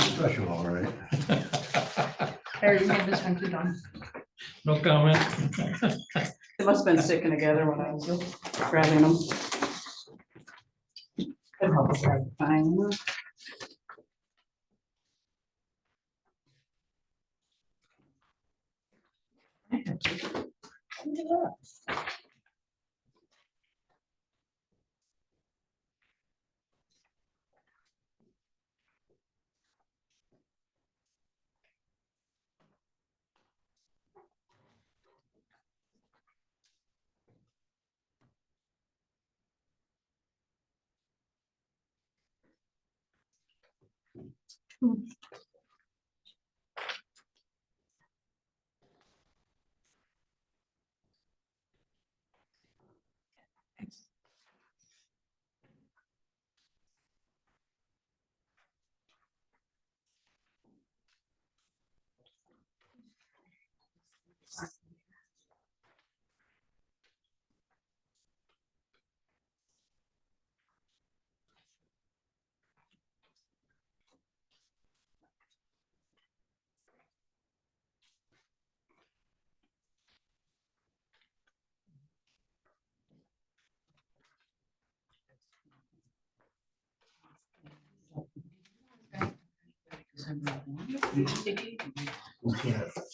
Special, all right. There, you have this one too, Don. No comment. They must have been sticking together when I was grabbing them. Could help us find them.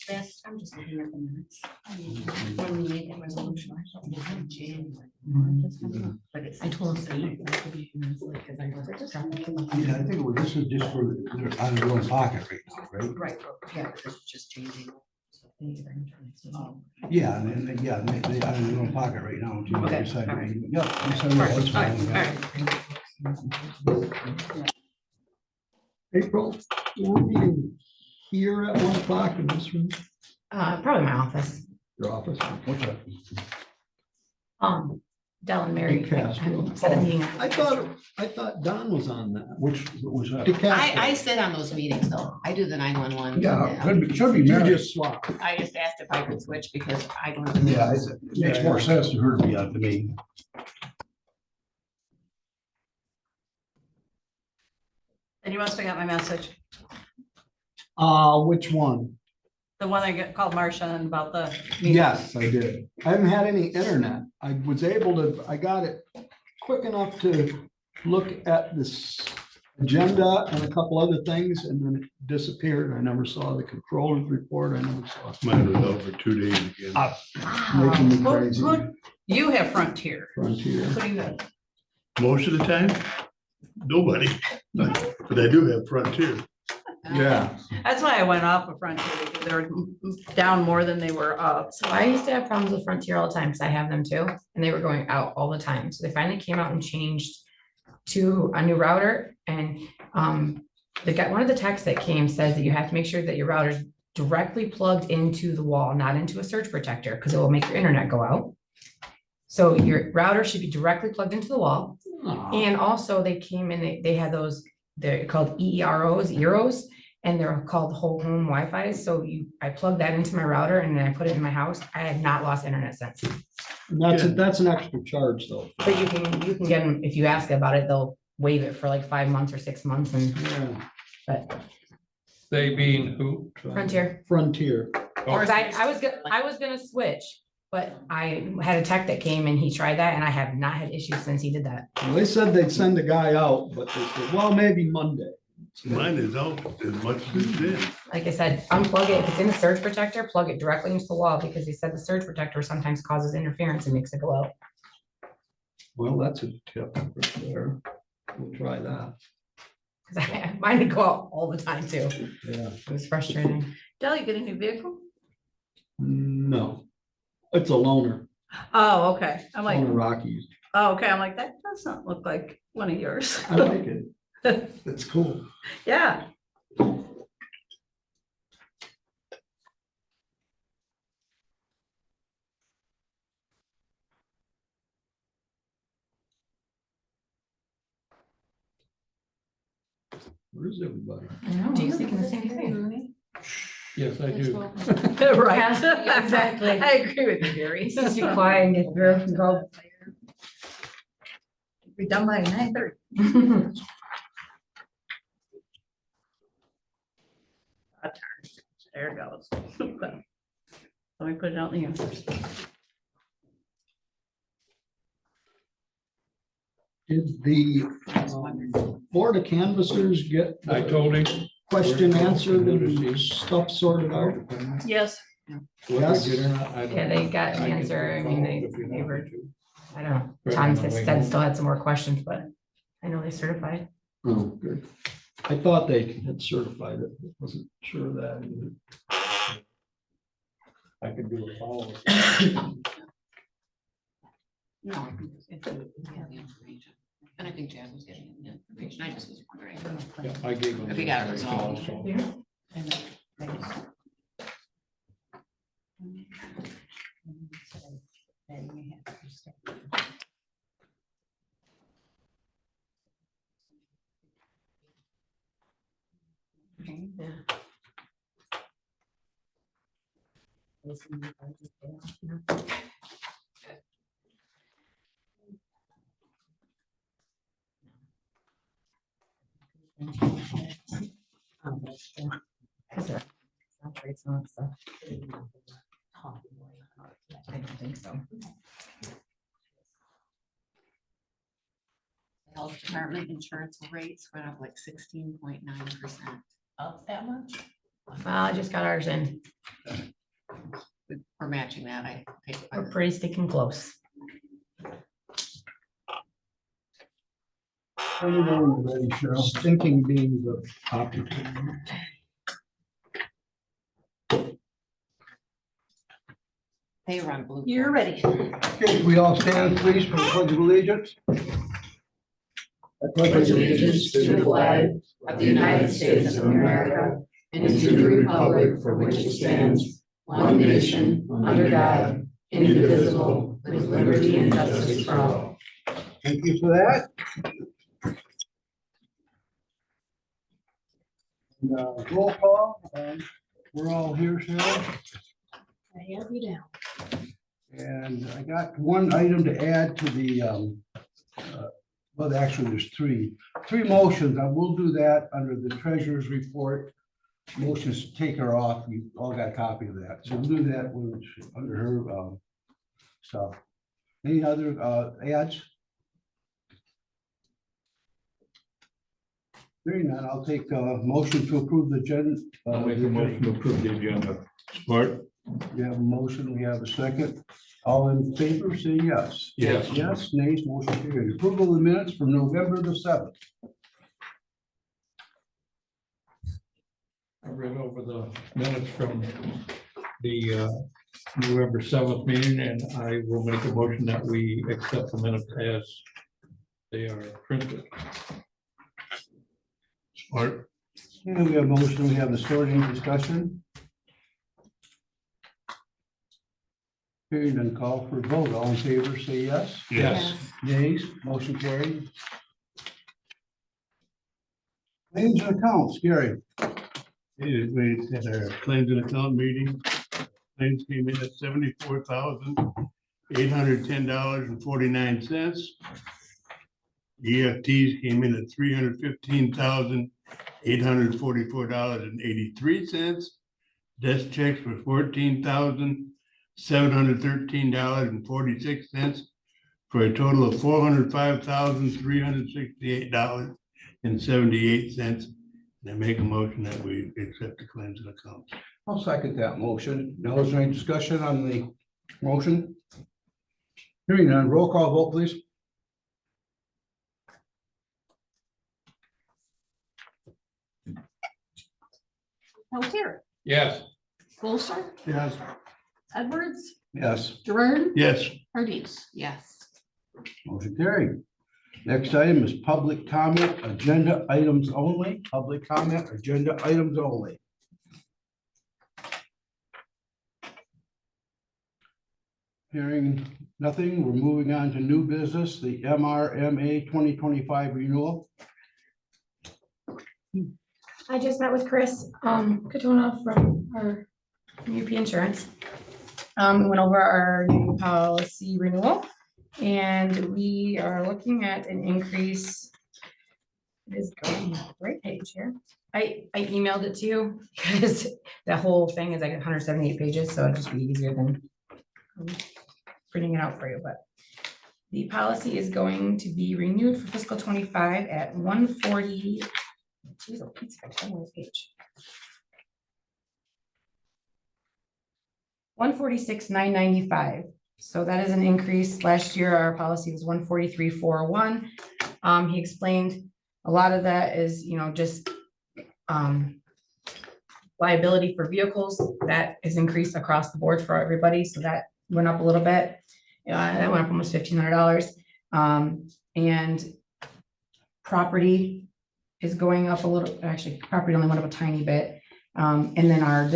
Yes, I'm just looking at the minutes. When we made that resolution, I thought we had January. But it's. I told him that could be because I was just dropping him off. Yeah, I think this is just for, they're out of their own pocket right now, right? Right, yeah, because it's just changing. Yeah, and then, yeah, they out of their own pocket right now. Until they Okay, decide to all right. be- Yep, so yeah, that's fine. April, we're meeting here at 1 o'clock in this room, Probably my office. your office. What's up? Dell and Mary. In Castro. Set a meeting. I thought Don was on that. Which was that? I sit on those meetings though. I do the 911. Yeah, should be You Mary. just swapped. I just asked if I could switch because I don't. have the Yeah, minutes. it makes more sense to her to be on the meeting. And you must have got my message, Which one? the one I get called Marcia and about the. meeting. Yes, I did. I haven't had any internet. I was able to, I got it quick enough to look at this agenda and a couple other things, and then it disappeared. I never saw the controller's report. I never saw it. Mine was out for 2 days again. Making me Who- crazy. who- You have Frontier. Frontier. Who do you have? Most of the time, nobody, but I do have Frontier. Yeah. That's why I went off of Frontier, because they were down more than they were up. So I used to have problems with Frontier all the time because I have them too, and they were going out all the time. So they finally came out and changed to a new router. And they got one of the texts that came says that you have to make sure that your router's directly plugged into the wall, not into a surge protector, because it will make your internet go out. So your router should be directly plugged into the wall. And also they came in, they had those, they're called EROs, and they're called whole home Wi-Fi. So I plugged that into my router and then I put it in my house. I have not lost internet since. And that's an extra charge though. But you can get them, if you ask about it, they'll waive it for like 5 months or 6 months and, Yeah. but They being who? Frontier. Frontier. Or I was gonna switch, but I had a tech that came and he tried that and I have not had issues since he did that. Well, they said they'd send a guy out, but they said, well, maybe Monday. Mine is out as much as it's in. Like I said, unplug it. If it's in the surge protector, plug it directly into the wall because they said the surge protector sometimes causes interference and makes it go out. Well, that's a tip right there. We'll try that. Cause mine would go out all the time too. Yeah. It was frustrating. Dell, you get a new vehicle? No, it's a loaner. Oh, okay. I'm like, Loaner Rockies. oh, okay. I'm like, that doesn't look like one of yours. I like it. It's cool. Yeah. Where's everybody? I know, Do I you was thinking the same thing. Yes, I do. Right. Yeah, exactly. I agree with you, Gary. Just be quiet and get through and go. Be done by 9:30. There it goes. Let me put it out in the universe. Did the Florida canvassers get I the told him. question answered and stuff sorted out? Yes, Yes. Yeah, they got an answer. I mean, they were, I don't know. Tom said still had some more questions, but I know they certified. Oh, good. I thought they had certified it, but wasn't sure of that either. I could do a follow. No, I think if we have the information. And I think Jan was getting the information. I just was wondering. Yeah, I gave him. If he got it resolved. So, I don't think so. Health department insurance rates went up like 16.9%. up that much? Well, I just got ours in. We're matching that. I paid. We're pretty sticking close. Stinking beans of copy. They run blue. You're ready. Okay, we all stand, please, for the pledge of allegiance. I Pledge allegiance to the flag of the United States of America and to the republic for which it stands, one nation, under God, indivisible, with liberty and justice for all. Thank you for that. And, roll call, we're all here, Sarah. I have you down. And I got one item to add to the, well, actually, there's three motions. I will do that under the treasurer's report. Motions to take her off. You all got a copy of that. So we'll do that under her stuff. Any other adds? Hearing none, I'll take a motion to approve the agenda. I'll make a motion to approve the agenda. Support? We have a motion, we have a second. All in favor, say yes. Yes. Yes, nays, motion carried. Approval of the minutes from November the 7th. I read over the minutes from the November 7th meeting, and I will make a motion that we accept the minutes as they are printed. Support? And we have a motion, we have the sorting discussion. Hearing and call for vote. All in favor, say yes. Yes. Nays, motion carried. Claims and accounts, Gary. We had our claims and account meeting. Claims came in at $74,810.49. EFTs came in at $315,844.83. Desk checks were $14,713.46 for a total of $405,368.78. And I make a motion that we accept the claims and accounts. I'll second that motion. Now is there any discussion on the motion? Hearing none, roll call vote, please. Peltier, Yes. Bolster, Yes. Edwards, Yes, Gerard, Yes, Hardis. Yes. motion carried. Next item is public comment, agenda items only, public comment, agenda items only. Hearing nothing, we're moving on to new business, the MRMA 2025 renewal. I just met with Chris Katona from our UP Insurance. We went over our new policy renewal, and we are looking at an increase It is going to the right page here. I emailed it to you because that whole thing is like 178 pages, so it'd just be easier than printing it out for you, but the policy is going to be renewed for fiscal 25 at 140. Geez, oh, Pete's got one more page. 146,995. So that is an increase. Last year, our policy was 143,401. He explained a lot of that is, just liability for vehicles that is increased across the board for everybody. So that went up a little bit. That went up almost $1,500. And property is going up a little, actually, property only went up a tiny bit. And then our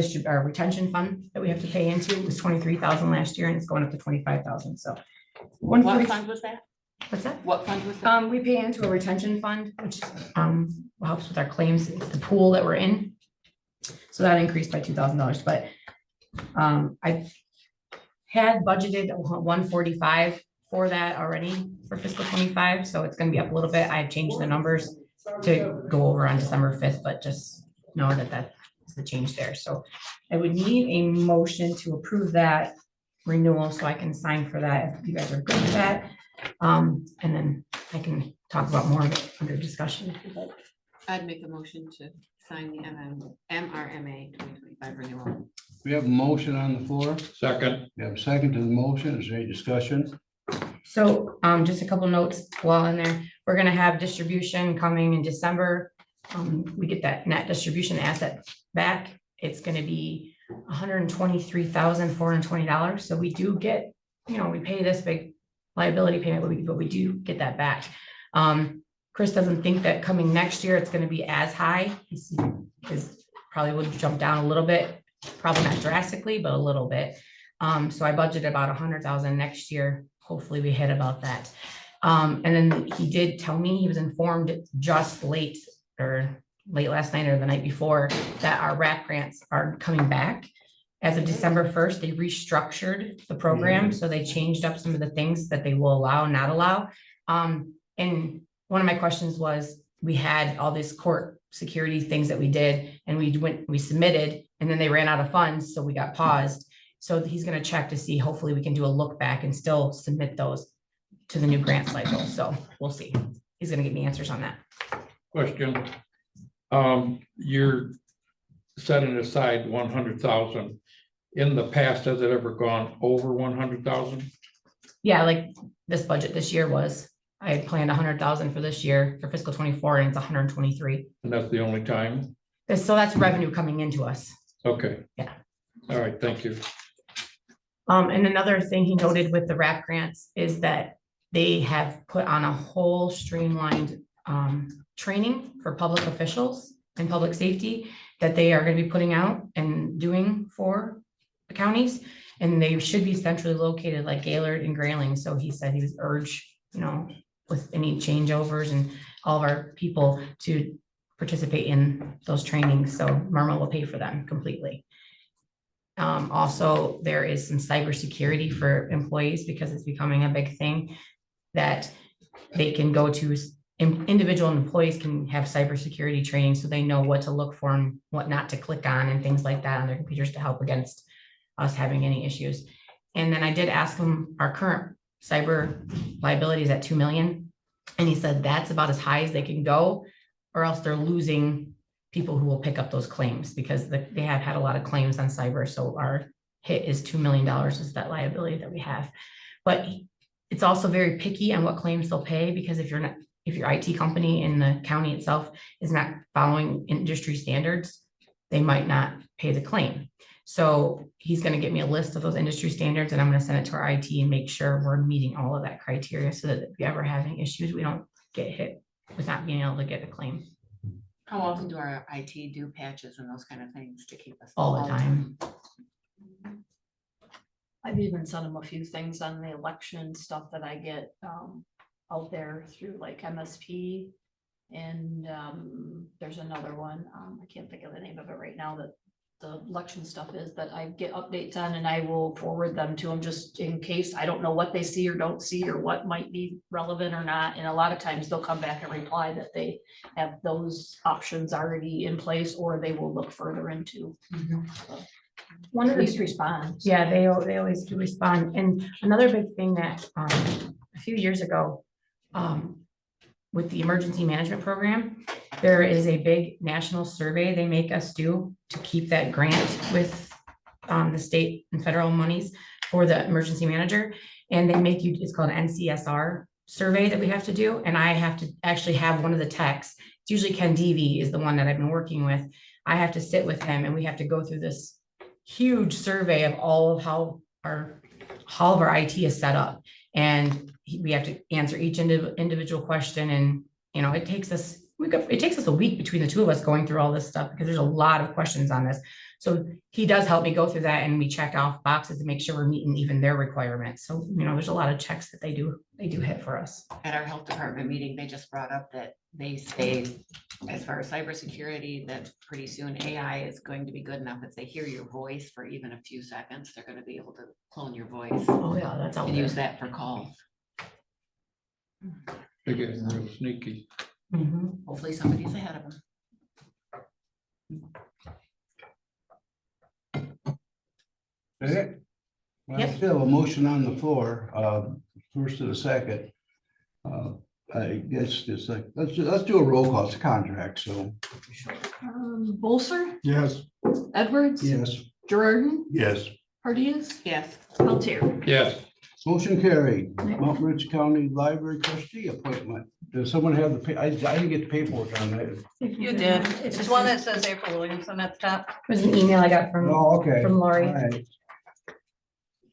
retention fund that we have to pay into was 23,000 last year, and it's going up to 25,000. So What 140. fund was that? What's that? What fund was that? We pay into a retention fund, which helps with our claims. It's the pool that we're in. So that increased by $2,000, but I had budgeted 145 for that already for fiscal 25. So it's going to be up a little bit. I've changed the numbers to go over on December 5th, but just know that that's the change there. So I would need a motion to approve that renewal so I can sign for that if you guys are good with that. And then I can talk about more of it under discussion if you'd like. I'd make a motion to sign the MRMA 2025 renewal. We have a motion on the floor. Second, We have a second to the motion. Is there any discussion? So just a couple notes while in there. We're gonna have distribution coming in December. We get that net distribution asset back. It's gonna be $123,420. So we do get, we pay this big liability payment, but we do get that back. Chris doesn't think that coming next year, it's gonna be as high. He's probably would jump down a little bit, probably not drastically, but a little bit. So I budgeted about 100,000 next year. Hopefully we hit about that. And then he did tell me, he was informed just late last night or the night before that our RAP grants are coming back. As of December 1st, they restructured the program. So they changed up some of the things that they will allow and not allow. And one of my questions was, we had all these court security things that we did and we submitted, and then they ran out of funds. So we got paused. So he's going to check to see, hopefully we can do a look back and still submit those to the new grant cycle. So we'll see. He's going to give me answers on that. question. You're setting aside 100,000. In the past, has it ever gone over 100,000? Yeah, like this budget this year was, I had planned 100,000 for this year for fiscal 24 and it's 123. And that's the only time? So that's revenue coming into us. Okay. Yeah. All right, thank you. And another thing he noted with the RAP grants is that they have put on a whole streamlined training for public officials and public safety that they are going to be putting out and doing for the counties. And they should be centrally located like Gaylord and Grayling. So he said he was urged, with any changeovers and all of our people to participate in those trainings. So Murma will pay for them completely. Also, there is some cybersecurity for employees because it's becoming a big thing that they can go to. Individual employees can have cybersecurity training so they know what to look for and what not to click on and things like that on their computers to help against us having any issues. And then I did ask him, our current cyber liability is at 2 million. And he said that's about as high as they can go, or else they're losing people who will pick up those claims because they have had a lot of claims on cyber. So our hit is $2 million is that liability that we have. But it's also very picky on what claims they'll pay, because if your IT company in the county itself is not following industry standards, they might not pay the claim. So he's going to get me a list of those industry standards and I'm going to send it to our IT and make sure we're meeting all of that criteria so that if we ever have any issues, we don't get hit with not being able to get a claim. How often do our IT do patches and those kind of things to keep us? All the time. I've even sent them a few things on the election stuff that I get out there through like MSP. And there's another one, I can't think of the name of it right now, that the election stuff is that I get updates on, and I will forward them to them just in case. I don't know what they see or don't see or what might be relevant or not. And a lot of times they'll come back and reply that they have those options already in place, or they will look further into. One of At the least response. Yeah, they always do respond. And another big thing that, a few years ago, with the emergency management program, there is a big national survey they make us do to keep that grant with, the state and federal monies for the emergency manager. And they make you, it's called an NCSR survey that we have to do. And I have to actually have one of the techs. It's usually Ken Devy is the one that I've been working with. I have to sit with him and we have to go through this huge survey of all of how all of our IT is set up. And we have to answer each individual question. And, you know, it takes us a week between the two of us going through all this stuff because there's a lot of questions on this. So he does help me go through that and we check off boxes to make sure we're meeting even their requirements. So, you know, there's a lot of checks that they do hit for us. At our health department meeting, they just brought up that they say, as far as cybersecurity, that pretty soon AI is going to be good enough. If they hear your voice for even a few seconds, they're gonna be able to clone your voice Oh, yeah, that's out and there. use that for calls. They're getting real sneaky. Mhm. Hopefully somebody's ahead of them. Is it? Well, Yep. still a motion on the floor, first to the second. I guess it's like, let's do a roll call. It's a contract, so, Bolser, Yes. Edwards. yes. Gerardin, Yes. Hardias, Yes. Peltier. Yes, Motion carried. Montmorency County Library Trustee appointment. Does someone have I didn't get the paperwork on that. You did. It's one that says April Williamson at the top. It was an email I got from Oh, okay. From Lori. All right.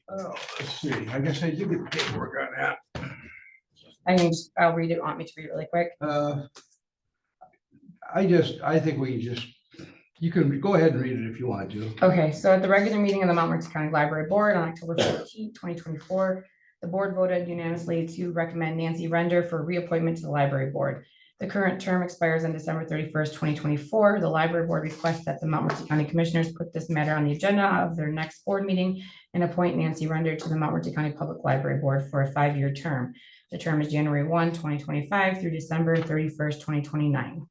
Oh, let's see. I guess I did get the paperwork on that. I'll read it. Want me to read it really quick? I think we just, you can go ahead and read it if you want to. Okay, so at the regular meeting of the Montmorency County Library Board on October 14, 2024, the board voted unanimously to recommend Nancy Render for reappointment to the library board. The current term expires on December 31st, 2024. The library board requests that the Montmorency County Commissioners put this matter on the agenda of their next board meeting and appoint Nancy Render to the Montmorency County Public Library Board for a 5-year term. The term is January 1, 2025 through December 31st, 2029.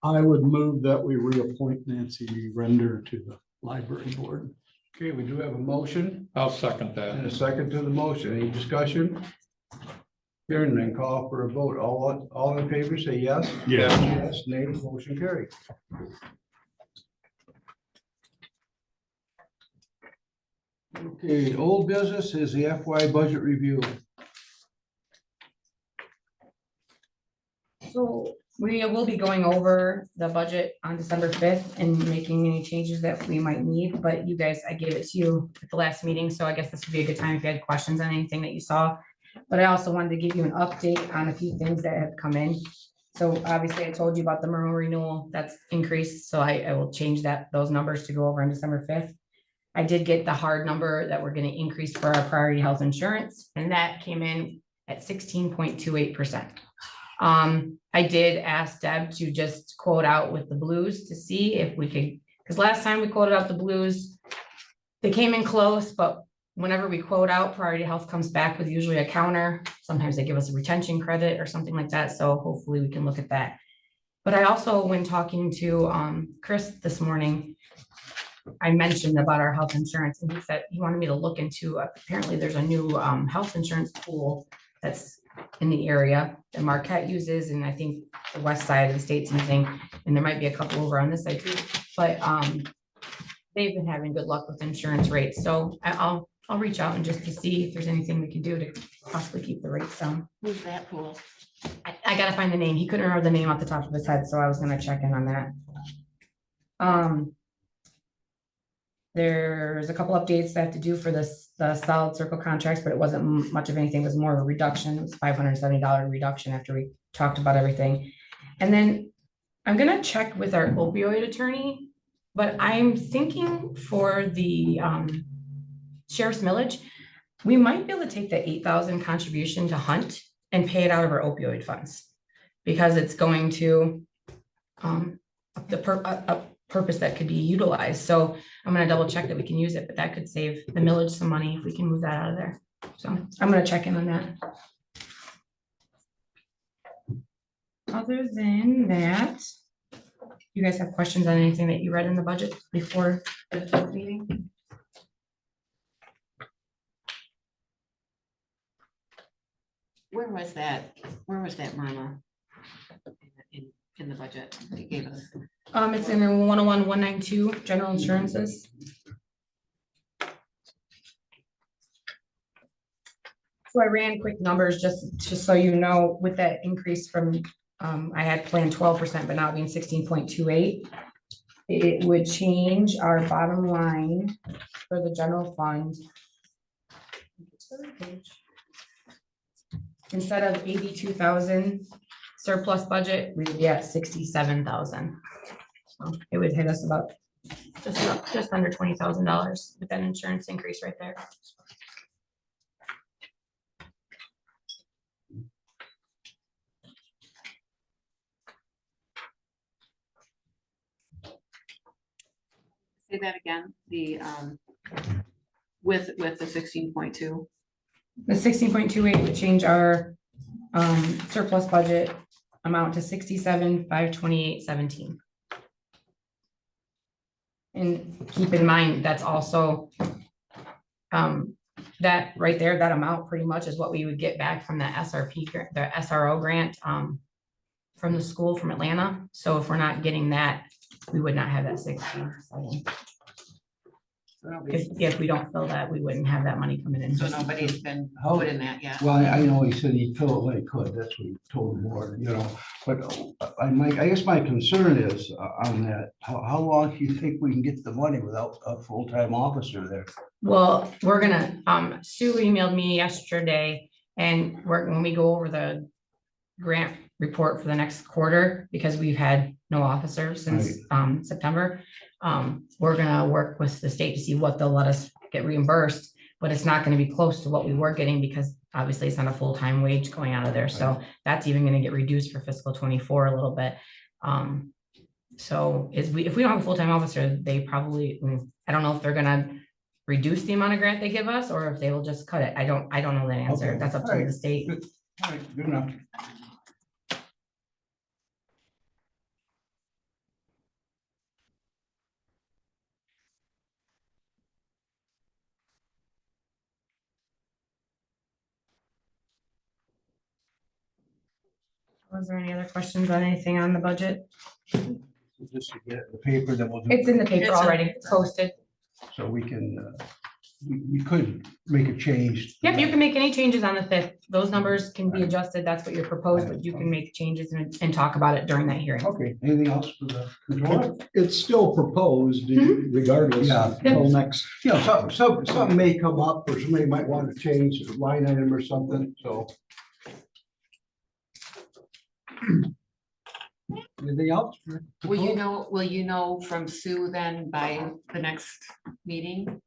I would move that we reappoint Nancy Render to the library board. Okay, we do have a motion I'll second and a that. second to the motion. Any discussion? Hearing then call for a vote. All in favor, say yes. Yes. Yes, nay, motion carried. Okay, old business is the FY budget review. So we will be going over the budget on December 5th and making any changes that we might need, but you guys, I gave it to you at the last meeting, so I guess this would be a good time if you had questions on anything that you saw. But I also wanted to give you an update on a few things that have come in. So obviously I told you about the Monroe renewal that's increased, so I will change those numbers to go over on December 5th. I did get the hard number that we're gonna increase for our priority health insurance, and that came in at 16.28%. I did ask Deb to just quote out with the blues to see if we could, because last time we quoted out the blues, they came in close, but whenever we quote out, Priority Health comes back with usually a counter. Sometimes they give us a retention credit or something like that, so hopefully we can look at that. But I also, when talking to Chris this morning, I mentioned about our health insurance, and he said he wanted me to look into, apparently there's a new health insurance pool that's in the area that Marquette uses, and I think the west side of the state's using, and there might be a couple over on this side too, but they've been having good luck with insurance rates, so I'll reach out and just to see if there's anything we can do to possibly keep the rates down. Who's that pool? I gotta find the name. He couldn't remember the name off the top of his head, so I was gonna check in on that. There's a couple updates that I have to do for this, the solid circle contracts, but it wasn't much of anything. It was more of a reduction. It was $570 reduction after we talked about everything. And then I'm gonna check with our opioid attorney, but I'm thinking for the sheriff's millage, we might be able to take the 8,000 contribution to Hunt and pay it out of our opioid funds. Because it's going to purpose that could be utilized. So I'm gonna double check that we can use it, but that could save the millage some money if we can move that out of there. So I'm gonna check in on that. Other than that, you guys have questions on anything that you read in the budget before the meeting? Where was that, Myrna? In the budget that you gave us? It's in 101, 192, general insurances. So I ran quick numbers just so you know, with that increase from, I had planned 12%, but now being 16.28. It would change our bottom line for the general fund. Instead of 82,000 surplus budget, we would be at 67,000. So it would hit us about just under $20,000 with that insurance increase right there. Say that again, with the 16.2. The 16.28 would change our surplus budget amount to 67,528.17. And keep in mind, that's also that right there, that amount pretty much is what we would get back from the SRP, the SRO grant from the school from Atlanta. So if we're not getting that, we would not have that 67. If we don't fill that, we wouldn't have that money coming in. So nobody's been How- put in that yet. Well, I know he said he'd fill it when he could, that's what he told the board, but I guess my concern is on that, how long do you think we can get the money without a full-time officer there? Well, we're gonna, Sue emailed me yesterday and when we go over the grant report for the next quarter, because we've had no officer since September. We're gonna work with the state to see what they'll let us get reimbursed, but it's not gonna be close to what we were getting because obviously it's not a full-time wage going out of there. So that's even gonna get reduced for fiscal 24 a little bit. So if we don't have a full-time officer, they probably, I don't know if they're gonna reduce the amount of grant they give us or if they will just cut it. I don't know that answer. Okay. That's up to Alright. the state. All right, good enough. Was there any other questions on anything on the budget? Just to get the paper that we'll do. It's in the paper It's in- already, it's posted. So we can, we could make a change. Yep, you can make any changes on the 5th. Those numbers can be adjusted. That's what you're proposed, but you can make changes and talk about it during that hearing. Okay, anything else for the controller? It's still proposed regardless Yeah. until next. Something may come up or somebody might want to change a line item or something, so. Anything else? for controller? Will you know from Sue then by the next meeting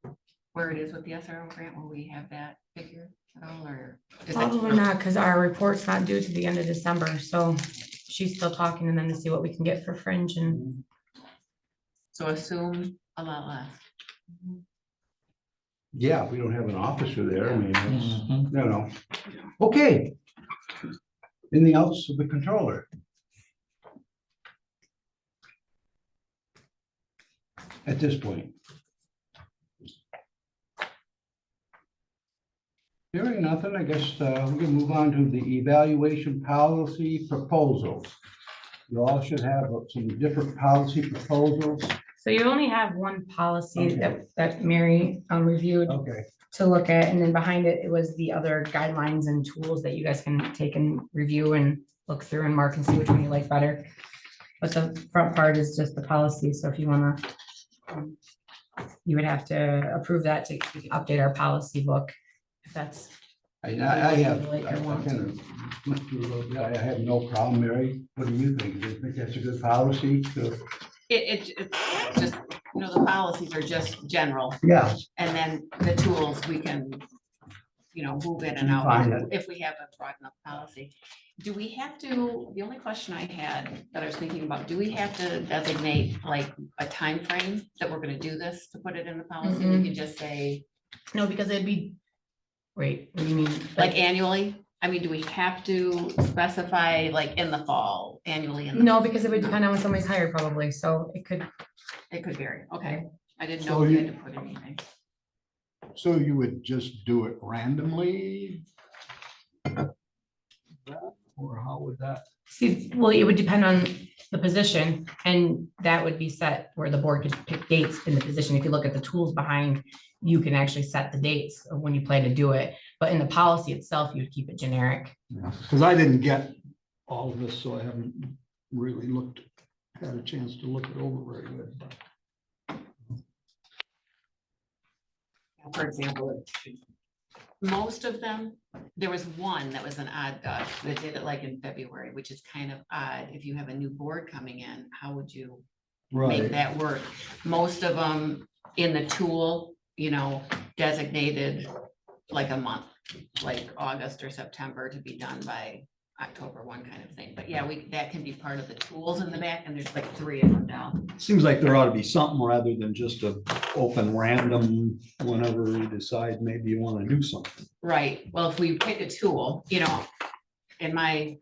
where it is with the SRO grant? Will we have that figure at all or? is that- Probably not, because our report's not due to the end of December, so she's still talking to them to see what we can get for fringe and So assume a lot less. Yeah, we don't have an officer there. I mean, Mhm. Okay. Anything else for the controller? At this point. Hearing nothing, I guess we can move on to the evaluation policy proposals. You all should have some different policy proposals. so you only have one policy Okay. that Mary reviewed Okay, to look at, and then behind it, it was the other guidelines and tools that you guys can take and review and look through and mark and see which one you like better. But the front part is just the policy, so if you wanna, you would have to approve that to update our policy book, if that's. I have, Like I want kind of went through a little bit. I have no problem, Mary. What do you think? Do you think that's a good policy? It's just, the policies are just general Yeah, and then the tools we can, move in and Define out it. if we have a broad enough policy. Do we have to, the only question I had that I was thinking about, do we have to designate like a time frame that we're gonna do this to put it in the policy? We can just say No, because it'd be, wait, what do you mean? like annually? I mean, do we have to specify like in the fall, annually? In the No, because it would depend on when somebody's hired probably, so it could, It could vary. Okay. I didn't So know if we you- had to put anything. So you would just do it randomly? Or how would that? see, well, it would depend on the position, and that would be set where the board could pick dates in the position. If you look at the tools behind, you can actually set the dates of when you plan to do it, but in the policy itself, you'd keep it generic. Because I didn't get all of this, so I haven't really had a chance to look it over very good. For example, most of them, there was one that was an odd duck that did it like in February, which is kind of odd. If you have a new board coming in, how would you make Right, that work? Most of them in the tool, designated like a month, like August or September to be done by October 1 kind of thing. But yeah, that can be part of the tools in the back, and there's like 3 of them now. seems like there ought to be something rather than just a open random whenever we decide maybe you want to do something. Right, well, if we pick a tool, in my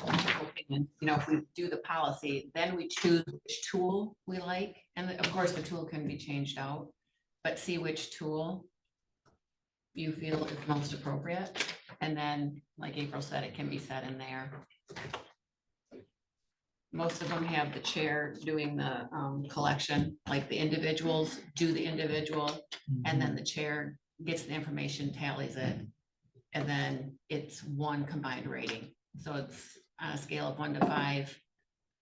opinion, if we do the policy, then we choose which tool we like. And of course, the tool can be changed out, but see which tool you feel is most appropriate. And then, like April said, it can be set in there. Most of them have the chair doing the collection, like the individuals do the individual, and then the chair gets the information, tallies it, and then it's one combined rating. So it's on a scale of 1 to 5,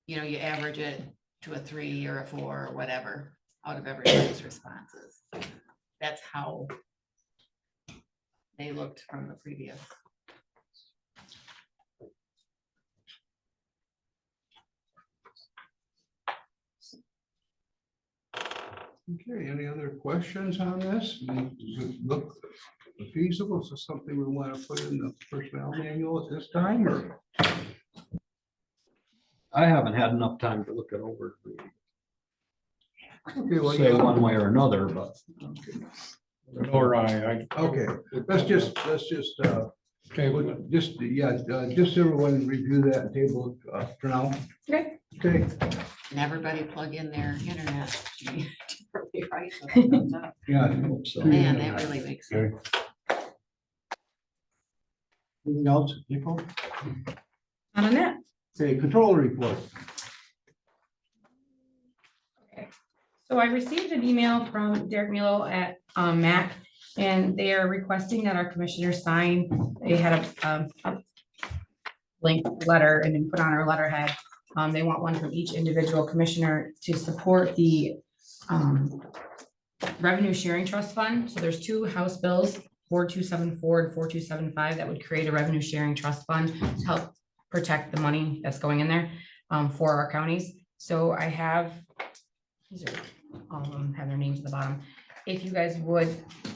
you average it to a 3 or a 4 or whatever out of everybody's responses. That's how they looked from the previous. Okay, any other questions on this? Does it look feasible? Is this something we want to put in the personnel manual at this time, or? I haven't had enough time to look it over, Okay, well, say one way or another, but. Nor I. Okay, let's just, Okay, just everyone review that table for now. Okay. Okay, And everybody plug in their internet. Right, so that comes up. yeah. Man, that really makes sense. Anything else, April? On that, Okay, control report. so I received an email from Derek Milo at MAC, and they are requesting that our commissioners sign. They had a link letter and then put on our letterhead. They want one from each individual commissioner to support the revenue sharing trust fund. So there's 2 House bills, 4274 and 4275, that would create a revenue sharing trust fund to help protect the money that's going in there for our counties. So I have, these are all of them have their names at the bottom. If you guys would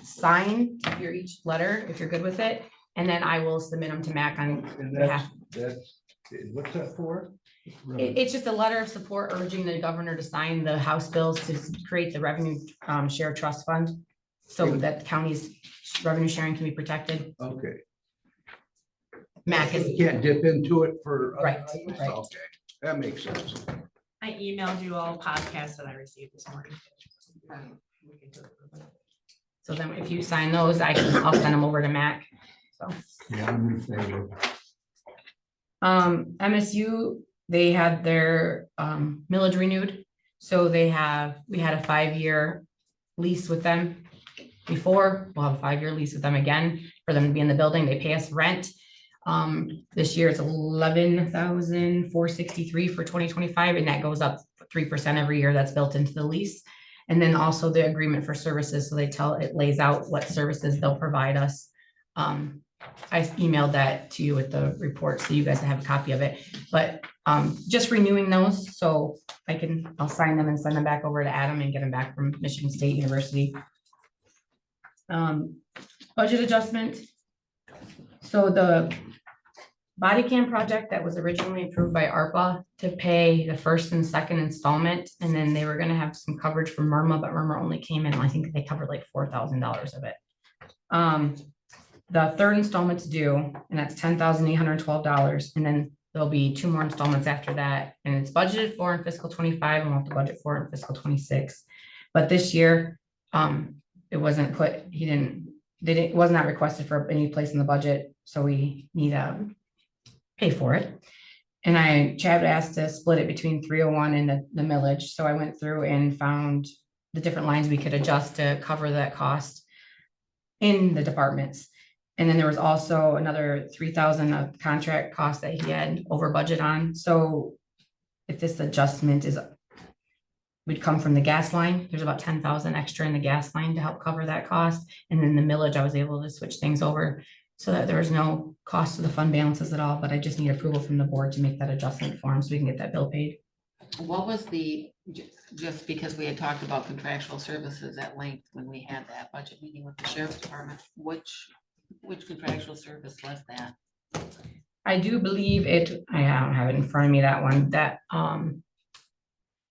sign your each letter, if you're good with it, and then I will submit them to MAC on And behalf. what's that for? It's just a letter of support urging the governor to sign the House bills to create the revenue share trust fund so that the county's revenue sharing can be protected. Okay. MAC is, You can't dip into it for. other Right, items? right. Okay, that makes sense. I emailed you all podcasts that I received this morning. so then if you sign those, I'll send them over to MAC. So, Yeah, I'm in favor. MSU, they had their millage renewed. So we had a 5-year lease with them before. We'll have a 5-year lease with them again for them to be in the building. They pay us rent. This year it's 11,463 for 2025, and that goes up 3% every year. That's built into the lease. And then also the agreement for services. So it lays out what services they'll provide us. I emailed that to you with the report, so you guys have a copy of it, but just renewing those, so I'll sign them and send them back over to Adam and get them back from Michigan State University. Budget adjustment, So the body cam project that was originally approved by ARPA to pay the first and second installment, and then they were gonna have some coverage from Murma, but Murma only came in, I think they covered like $4,000 of it. The third installment's due, and that's $10,812, and then there'll be 2 more installments after that, and it's budgeted for in fiscal 25, and we'll have to budget for it in fiscal 26. But this year, it wasn't put, it was not requested for any place in the budget, so we need to pay for it. And Chad asked to split it between 301 and the millage, so I went through and found the different lines we could adjust to cover that cost in the departments. And then there was also another 3,000 of contract costs that he had over budget on. So if this adjustment would come from the gas line, there's about 10,000 extra in the gas line to help cover that cost. And then the millage, I was able to switch things over so that there was no cost to the fund balances at all, but I just need approval from the board to make that adjustment for him so we can get that bill paid. What was just because we had talked about contractual services at length when we had that budget meeting with the sheriff's department, which contractual service was that? I do believe it, I don't have it in front of me, that one, that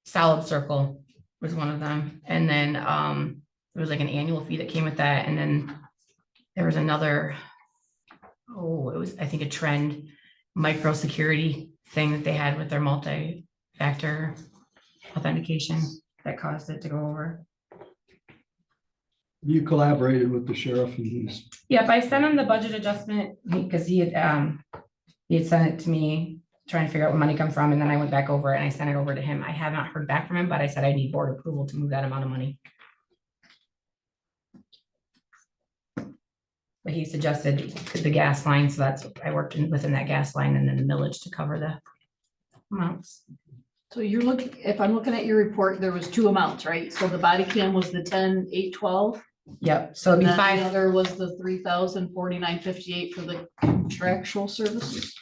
Solid Circle was one of them. And then there was like an annual fee that came with that. And then there was another, it was, I think, a Trend micro security thing that they had with their multi-factor authentication that caused it to go over. You collaborated with the sheriff and he's, Yep, I sent him the budget adjustment because he had sent it to me, trying to figure out where money come from, and then I went back over it and I sent it over to him. I have not heard back from him, but I said I need board approval to move that amount of money. But he suggested the gas line, so that's, I worked within that gas line and then the millage to cover the amounts. So you're looking, if I'm looking at your report, there was 2 amounts, right? So the body cam was the 10,812. Yep, so it'd be And then five. the other was the 3,049.58 for the contractual services.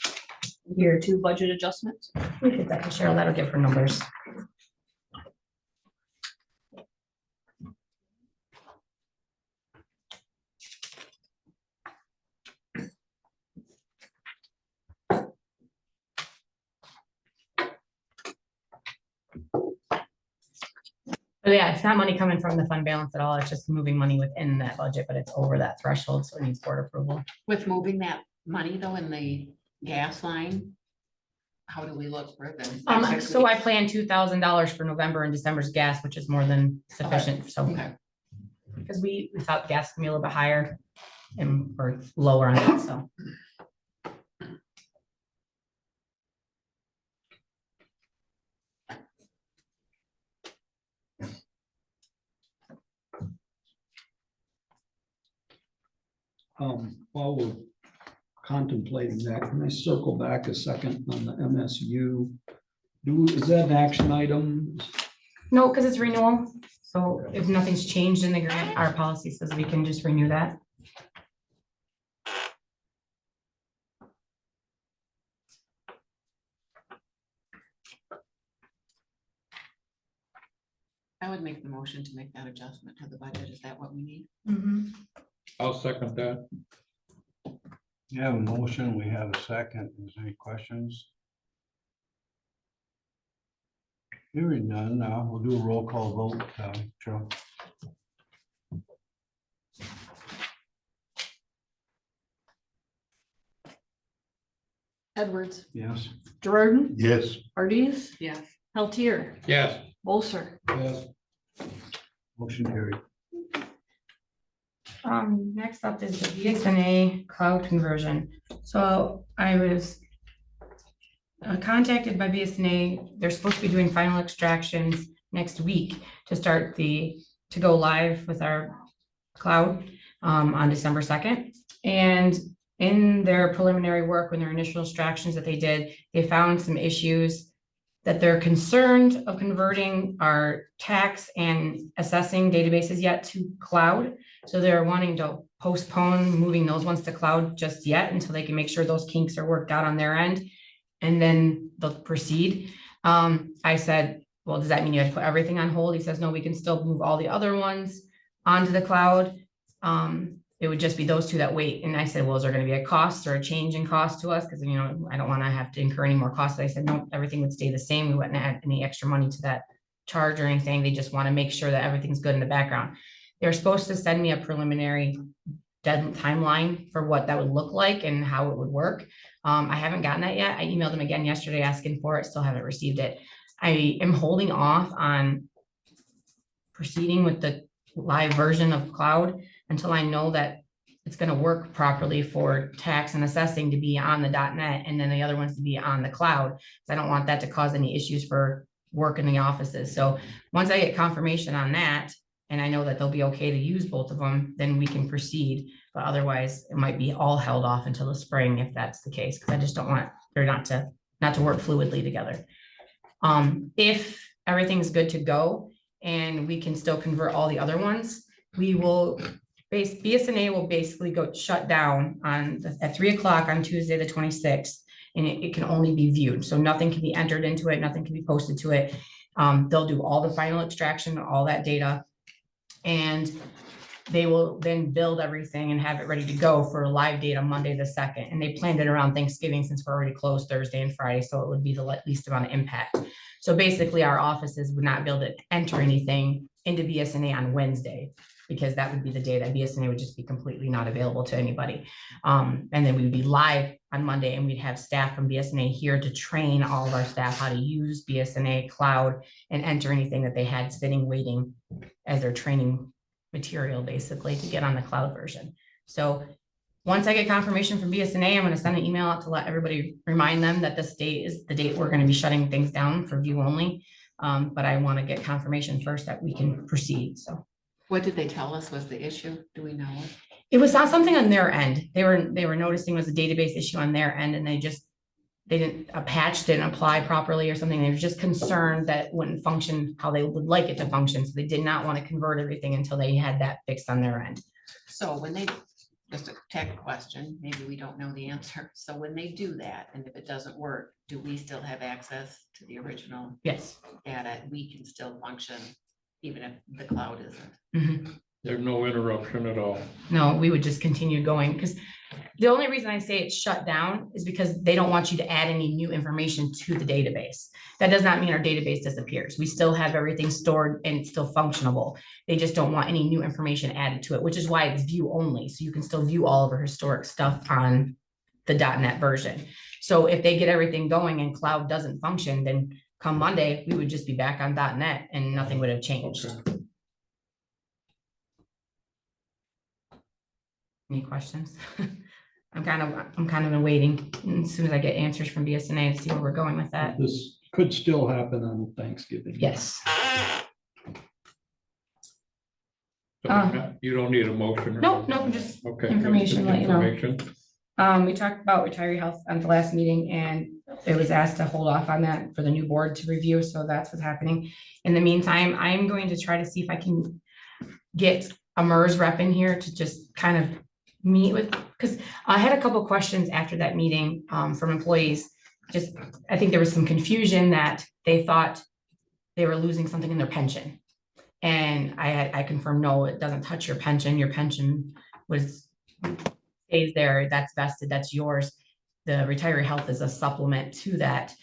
Here, 2 budget adjustments. We did that to Cheryl, that'll give her numbers. But yeah, it's not money coming from the fund balance at all. It's just moving money within that budget, but it's over that threshold, so it needs board approval. With moving that money though in the gas line, how do we look for them? So I planned $2,000 for November and December's gas, which is more than sufficient, so. Okay. Because we thought gas would be a little bit higher and we're lower on it, so. while we're contemplating that, can I circle back a second on the MSU? Is that an action item? No, because it's renewal, so if nothing's changed in the grant, our policy says we can just renew that. I would make the motion to make that adjustment to the budget. Is that what we need? I'll second that. You have a motion, we have a second. Is there any questions? Hearing none, now we'll do a roll call vote, Joe. Edwards, Yes. Jordan, Yes. Ardis, Yes. Peltier, Yes. Bolser. Yes. Motion carried. Next up is the BSNA cloud conversion. So I was contacted by BSNA. They're supposed to be doing final extractions next week to start to go live with our cloud on December 2nd. And in their preliminary work, when their initial extractions that they did, they found some issues that they're concerned of converting our tax and assessing databases yet to cloud. So they're wanting to postpone moving those ones to cloud just yet until they can make sure those kinks are worked out on their end. And then they'll proceed. I said, well, does that mean you have to put everything on hold? He says, no, we can still move all the other ones onto the cloud. It it would just be those two that wait. And I said, well, is there gonna be a cost or a change in cost to us? Because, you know, I don't wanna have to incur any more costs. I said, no, everything would stay the same. We wouldn't add any extra money to that charge or anything. They just wanna make sure that everything's good in the background. They're supposed to send me a preliminary timeline for what that would look like and how it would work. I haven't gotten that yet. I emailed them again yesterday asking for it, still haven't received it. I am holding off on proceeding with the live version of cloud until I know that it's gonna work properly for tax and assessing to be on the .NET and then the other ones to be on the cloud. 'Cause I don't want that to cause any issues for work in the offices. So once I get confirmation on that, and I know that they'll be okay to use both of them, then we can proceed. But otherwise, it might be all held off until the spring if that's the case, because I just don't want, they're not to work fluidly together. If everything's good to go and we can still convert all the other ones, we will BSNA will basically go shut down at 3 o'clock on Tuesday, the 26th, and it can only be viewed. So nothing can be entered into it, nothing can be posted to it. They'll do all the final extraction, all that data. And they will then build everything and have it ready to go for live data Monday the 2nd. And they planned it around Thanksgiving since we're already closed Thursday and Friday, so it would be the least amount of impact. So basically our offices would not be able to enter anything into BSNA on Wednesday, because that would be the day that BSNA would just be completely not available to anybody. And then we would be live on Monday, and we'd have staff from BSNA here to train all of our staff how to use BSNA cloud and enter anything that they had sitting waiting as their training material, basically, to get on the cloud version. So once I get confirmation from BSNA, I'm going to send an email out to let everybody, remind them that this date is the date we're going to be shutting things down for view only. But I want to get confirmation first that we can proceed. So What did they tell us was the issue? Do we know? it was not something on their end. They were noticing was a database issue on their end, and a patch didn't apply properly or something. They were just concerned that it wouldn't function how they would like it to function. So they did not want to convert everything until they had that fixed on their end. So when they, just a tech question, maybe we don't know the answer. So when they do that, and if it doesn't work, do we still have access to the original Yes. data? We can still function even if the cloud isn't. Mm-hmm. There's no interruption at all. No, we would just continue going, because the only reason I say it's shut down is because they don't want you to add any new information to the database. That does not mean our database disappears. We still have everything stored and it's still functionable. They just don't want any new information added to it, which is why it's view only. So you can still view all of our historic stuff on the .NET version. So if they get everything going and cloud doesn't function, then come Monday, we would just be back on .NET and nothing would have changed. Okay. Any questions? I'm kind of waiting, and as soon as I get answers from BSNA to see where we're going with that. This could still happen on Thanksgiving. Yes. So you don't need a motion? or No, anything? no, just Okay. information, let you know. Information. We talked about retiree health at the last meeting, and it was asked to hold off on that for the new board to review, so that's what's happening. In the meantime, I'm going to try to see if I can get a MERS rep in here to just kind of meet with, because I had a couple of questions after that meeting from employees. Just, I think there was some confusion that they thought they were losing something in their pension. And I confirmed, no, it doesn't touch your pension. Your pension stays there. That's vested, that's yours. The retiree health is a supplement to that.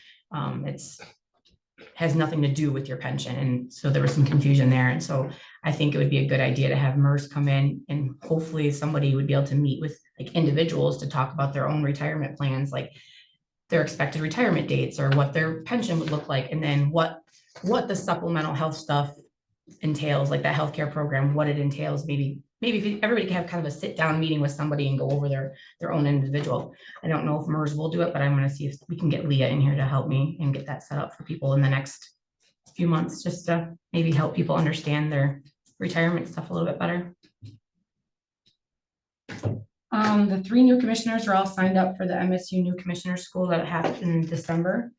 Has nothing to do with your pension. And so there was some confusion there. And so I think it would be a good idea to have MERS come in, and hopefully somebody would be able to meet with like individuals to talk about their own retirement plans, like their expected retirement dates or what their pension would look like. And then what the supplemental health stuff entails, like that healthcare program, what it entails. Maybe if everybody can have kind of a sit down meeting with somebody and go over their own individual. I don't know if MERS will do it, but I'm going to see if we can get Leah in here to help me and get that set up for people in the next few months, just to maybe help people understand their retirement stuff a little bit better. The 3 new commissioners are all signed up for the MSU new commissioner school that happened in December.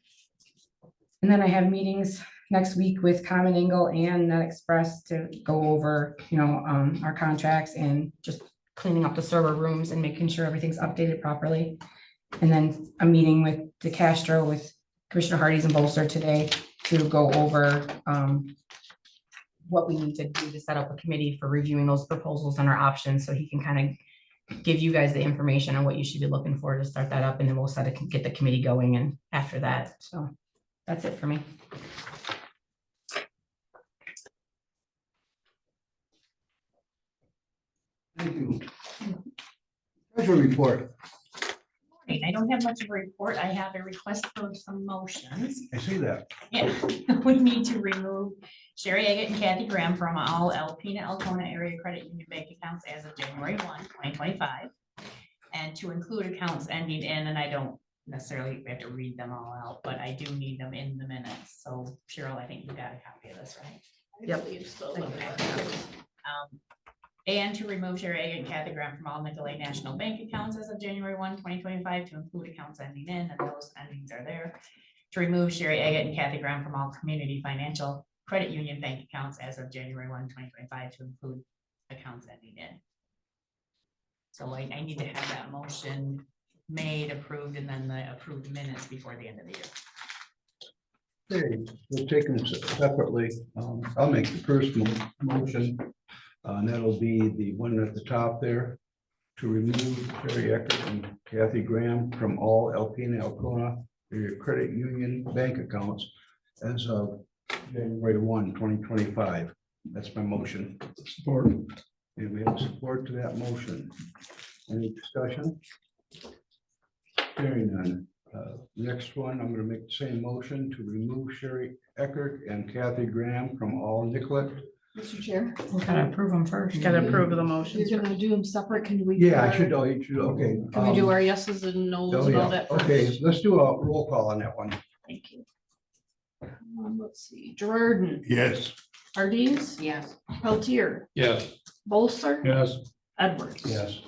And then I have meetings next week with Common Angle and Net Express to go over, our contracts and just cleaning up the server rooms and making sure everything's updated properly. And then a meeting with DeCastro with Commissioner Hardee's and Bolster today to go over what we need to do to set up a committee for reviewing those proposals and our options, so he can kind of give you guys the information on what you should be looking for to start that up, and then we'll get the committee going and after that, so that's it for me. Thank you. Treasury report. I don't have much of a report. I have a request for some motions. I see that. Yeah, we need to remove Sherry Agate and Kathy Graham from all Alpena Alcona Area Credit Union bank accounts as of January 1, 2025. And to include accounts ending in, and I don't necessarily have to read them all out, but I do need them in the minutes. So Cheryl, I think you got a copy of this, right? Yep. So, Okay. And to remove Sherry Agate and Kathy Graham from all Nicolay National Bank accounts as of January 1, 2025, to include accounts ending in, and those endings are there. To remove Sherry Agate and Kathy Graham from all Community Financial Credit Union bank accounts as of January 1, 2025, to include accounts ending in. So I need to have that motion made, approved, and then the approved minutes before the end of the year. Okay, we'll take them separately. I'll make the first motion. And that'll be the one at the top there, to remove Terry Eckert and Kathy Graham from all Alpena Alcona Area Credit Union bank accounts as of January 1, 2025. That's my motion. Support. And we have support to that motion. Any discussion? Hearing none. Next one, I'm gonna make the same motion to remove Sherry Eckert and Kathy Graham from all Nicollet. Mr. Chair, We gotta approve them first. Gotta approve of the motions. you're gonna do them separate. Can we? Yeah, I should, oh, you should, okay. Can we do our yeses and nos Oh, and all yeah, that first? okay, let's do a roll call on that one. Thank you. Let's see, Gerardin, Yes. Ardis, Yes. Peltier, Yes. Bolster, Yes. Edwards. Yes.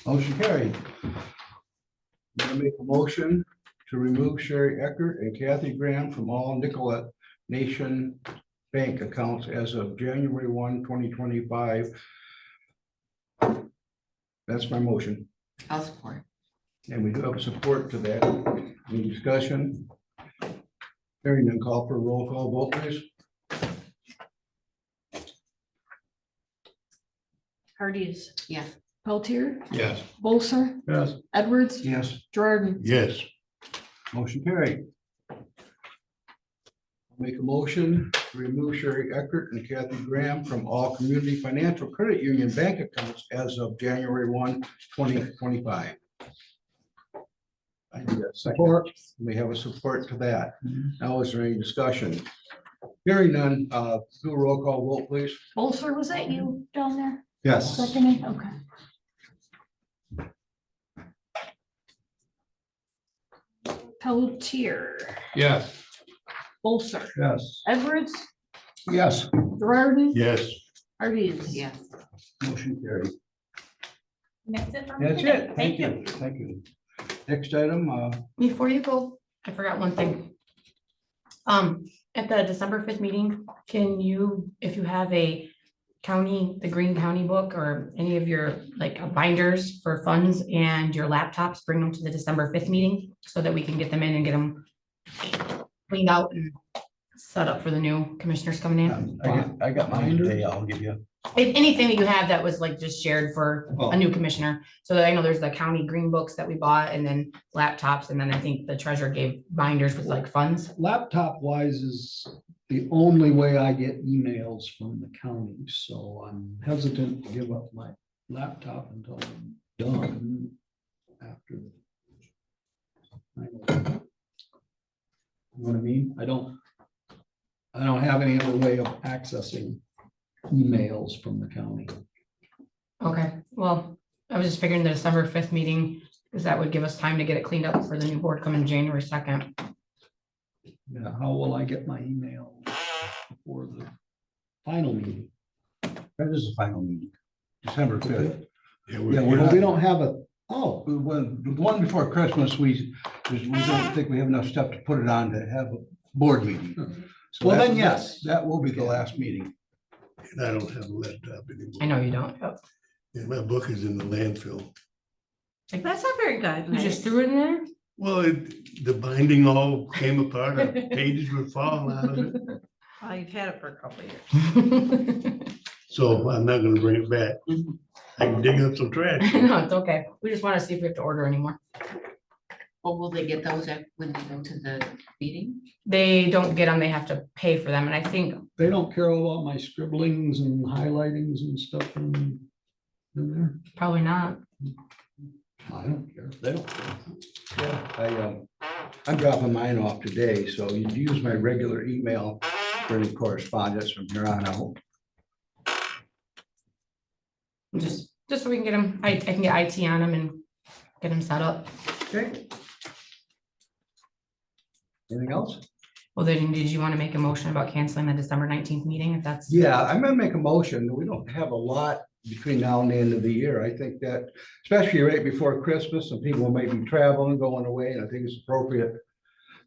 Motion carried. I'm gonna make a motion to remove Sherry Eckert and Kathy Graham from all Nicollet Nation bank accounts as of January 1, 2025. That's my motion, I'll support. and we do have support to that. Any discussion? Hearing none, call for a roll call vote, please. Ardis, Yes. Peltier, Yes. Bolster, Yes. Edwards, Yes. Gerardin. Yes. Motion carried. Make a motion to remove Sherry Eckert and Kathy Graham from all Community Financial Credit Union bank accounts as of January 1, 2025. I do that support. We have a support to that. Now, is there any discussion? Hearing none, do a roll call vote, please. Bolster, was that you down there? Yes. Seconding, okay. Peltier, Yes. Bolster, Yes. Edwards, Yes. Gerardin, Yes. Ardis. Yes. Motion carried. And that's it for me That's today. it. Thank you. Thank you. Next item, Before you go, I forgot one thing. At the December 5th meeting, can you, if you have a county, the Green County book or any of your like binders for funds and your laptops, bring them to the December 5th meeting so that we can get them in and get them cleaned out and set up for the new commissioners coming in. I got mine today. I'll give you. Anything that you have that was like just shared for a new commissioner, so that I know there's the county green books that we bought and then laptops, and then I think the treasurer gave binders with like funds. Laptop wise is the only way I get emails from the county, so I'm hesitant to give up my laptop until I'm done after. You know what I mean? I don't have any other way of accessing emails from the county. Okay, well, I was just figuring the December 5th meeting, because that would give us time to get it cleaned up for the new board coming January 2nd. Yeah, how will I get my email for the final meeting? That is the final meeting, December 5th. Yeah, Yeah, Well, we don't have a, oh, When the one before Christmas, we don't think we have enough stuff to put it on to have a board meeting. So well, that- then, yes. That will be the last meeting. And I don't have a laptop anymore. I know you don't. Yep. Yeah, my book is in the landfill. That's not very good. You just threw it in there? Well, the binding all came apart, the pages were falling out of it. Well, you've had it for a couple of years. so I'm not gonna bring it back. I can dig up some trash. No, it's okay. We just want to see if we have to order anymore. Or will they get those when they go to the meeting? They don't get them, they have to pay for them, and I think, They don't care about my scribblings and highlightings and stuff in there. probably not. I don't care. They don't care. Yeah, I'm dropping mine off today, so you can use my regular email for any correspondence from here on out. Just so we can get them, I can get IT on them and get them set up. Okay. Anything else? Well, then, did you want to make a motion about canceling the December 19th meeting, if that's? Yeah, I'm gonna make a motion. We don't have a lot between now and the end of the year. I think that, especially right before Christmas, and people may be traveling, going away, and I think it's appropriate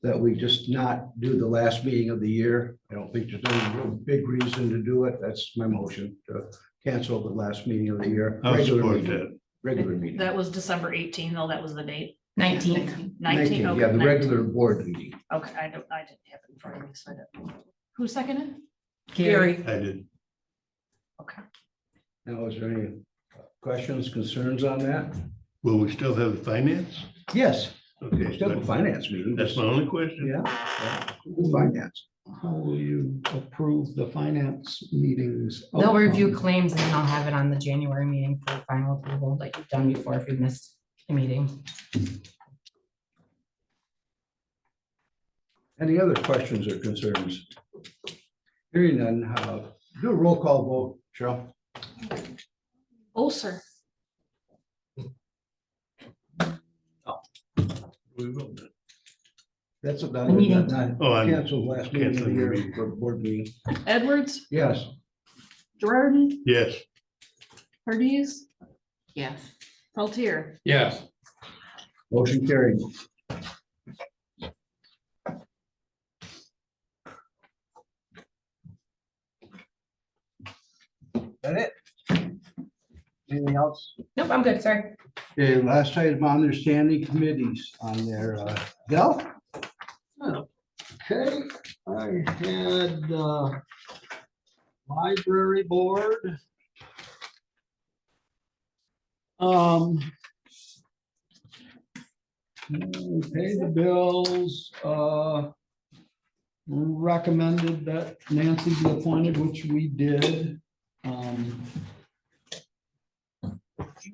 that we just not do the last meeting of the year. I don't think there's any real big reason to do it. That's my motion, to cancel the last meeting of the year. I'll Regular support meeting. that. Regular meeting. That was December 18th, though, that was the date. 19th. 19, Yeah, okay, the 19. regular board meeting. Okay, I didn't have it in front of me, so I didn't. Who seconded? Gary. I did. Okay. Now, is there any questions, concerns on that? Will we still have the finance? Yes, Okay, still a finance meeting. that's my only question. Yeah. Finance. How will you approve the finance meetings? They'll review outcome? claims and then I'll have it on the January meeting for final approval, like you've done before if you've missed a meeting. Any other questions or concerns? Hearing none, do a roll call vote, Cheryl. Oh, sir. We will then. That's about The meeting. Oh, I'm Canceled last meeting of the canceling the year meeting. for board meeting. Edwards, Yes. Gerardin, Yes, Pardis, Yes. Peltier. Yes. Motion carried. That it? Anything else? Nope, I'm good, sorry. Okay, last item on their standing committees on their, Del? Okay, I had, library board. Pay the bills, recommended that Nancy be appointed, which we did.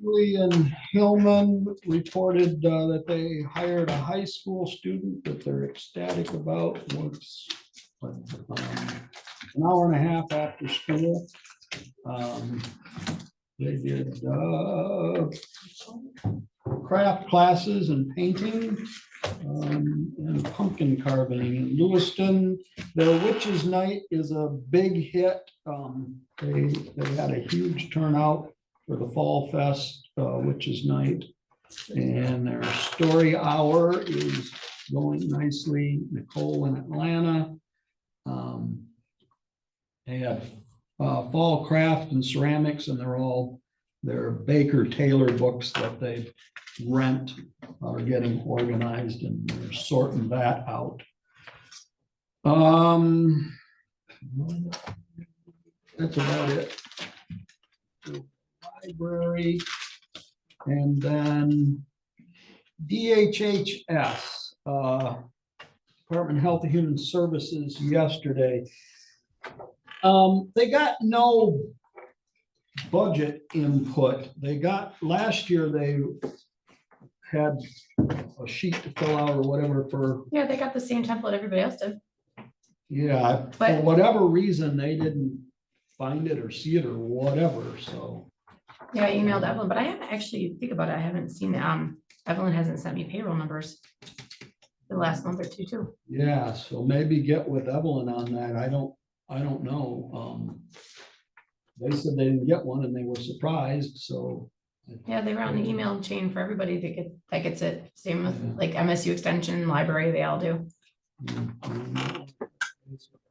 Julian Hillman reported that they hired a high school student that they're ecstatic about, works an hour and a half after school. They did craft classes and painting and pumpkin carving in Lewiston. Their Witches Night is a big hit. They had a huge turnout for the Fall Fest Witches Night. And their story hour is going nicely. Nicole in Atlanta. They had fall craft and ceramics, and their Baker Taylor books that they rent are getting organized, and they're sorting that out. That's about it. Library, and then DHHS, Department of Health and Human Services yesterday. They got no budget input. They got, last year they had a sheet to fill out or whatever for, Yeah, they got the same template everybody else did. yeah, for But- whatever reason, they didn't find it or see it or whatever, so. Yeah, I emailed Evelyn, but I haven't actually, think about it, I haven't seen, Evelyn hasn't sent me payroll numbers the last month or two too. Yeah, so maybe get with Evelyn on that. I don't know. They said they didn't get one and they were surprised, so. Yeah, they were on the email chain for everybody that gets it. Same with like MSU Extension, library, they all do.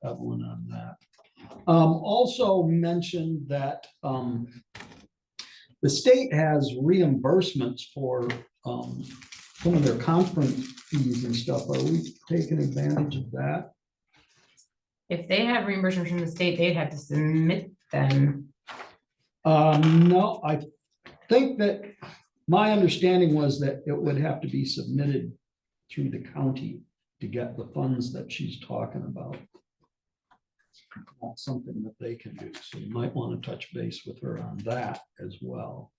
Evelyn on that. Also mentioned that, the state has reimbursements for, some of their conference fees and stuff. Are we taking advantage of that? If they have reimbursement from the state, they'd have to submit them No, I think that my understanding was that it would have to be submitted through the county to get the funds that she's talking about. Not something that they can do, so you might want to touch base with her on that as well.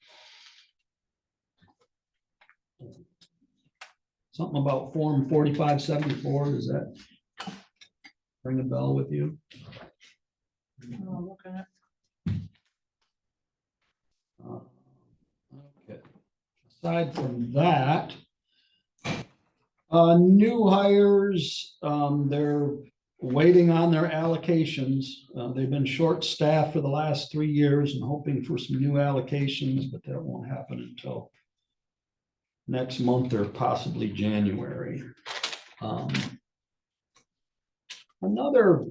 Something about Form 4574, does that ring a bell with you? Okay. Aside from that, new hires, they're waiting on their allocations. They've been short-staffed for the last 3 years and hoping for some new allocations, but that won't happen until next month or possibly January. Another